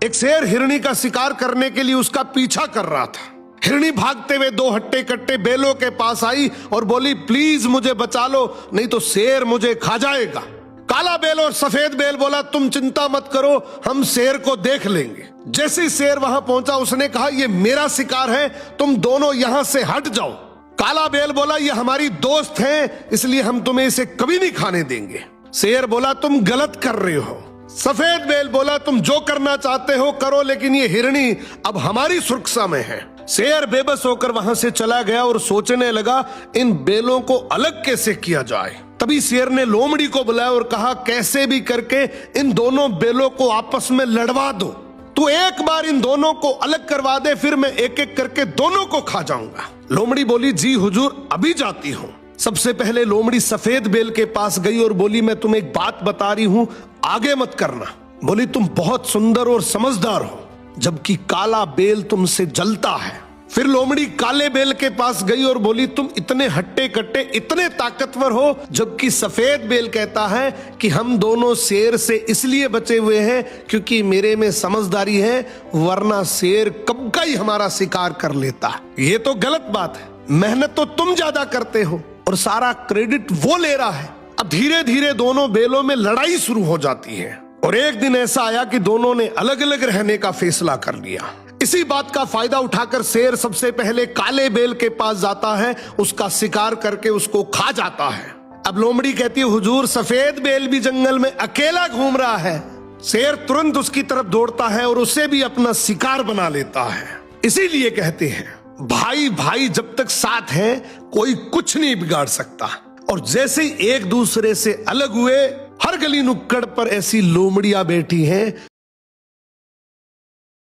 एक शेर हिरनी का शिकार करने के लिए उसका पीछा कर रहा था। हिरनी भागते हुए दो हट्टे कट्टे बेलों के पास आई और बोली, प्लीज मुझे बचा लो, नहीं तो शेर मुझे खा जाएगा। काला बेल और सफेद बेल बोला, तुम चिंता मत करो, हम शेर को देख लेंगे। जैसे ही शेर वहां पहुंचा उसने कहा, ये मेरा शिकार है, तुम दोनों यहां से हट जाओ। काला बेल बोला, ये हमारी दोस्त है, इसलिए हम तुम्हें इसे कभी नहीं खाने देंगे। शेर बोला, तुम गलत कर रहे हो। सफेद बेल बोला, तुम जो करना चाहते हो करो, लेकिन ये हिरनी अब हमारी सुरक्षा में है। शेर बेबस होकर वहां से चला गया और सोचने लगा, इन बेलों को अलग कैसे किया जाए। तभी शेर ने लोमड़ी को बुलाया और कहा, कैसे भी करके इन दोनों बेलों को आपस में लड़वा दो। तू एक बार इन दोनों को अलग करवा दे, फिर मैं एक एक करके दोनों को खा जाऊंगा। लोमड़ी बोली, जी हुजूर, अभी जाती हूँ। सबसे पहले लोमड़ी सफेद बेल के पास गई और बोली, मैं तुम्हें एक बात बता रही हूँ, आगे मत करना। बोली, तुम बहुत सुंदर और समझदार हो, जबकि काला बेल तुमसे जलता है। फिर लोमड़ी काले बेल के पास गई और बोली, तुम इतने हट्टे कट्टे, इतने ताकतवर हो, जबकि सफेद बेल कहता है कि हम दोनों शेर से इसलिए बचे हुए हैं क्योंकि मेरे में समझदारी है, वरना शेर कब का ही हमारा शिकार कर लेता। ये तो गलत बात है, मेहनत तो तुम ज्यादा करते हो और सारा क्रेडिट वो ले रहा है। अब धीरे धीरे दोनों बेलों में लड़ाई शुरू हो जाती है और एक दिन ऐसा आया कि दोनों ने अलग अलग रहने का फैसला कर लिया। इसी बात का फायदा उठाकर शेर सबसे पहले काले बेल के पास जाता है, उसका शिकार करके उसको खा जाता है। अब लोमड़ी कहती है, हुजूर, सफेद बेल भी जंगल में अकेला घूम रहा है। शेर तुरंत उसकी तरफ दौड़ता है और उसे भी अपना शिकार बना लेता है। इसीलिए कहते हैं, भाई भाई जब तक साथ है कोई कुछ नहीं बिगाड़ सकता। और जैसे ही एक दूसरे से अलग हुए, हर गली नुक्कड़ पर ऐसी लोमड़ियां बैठी हैं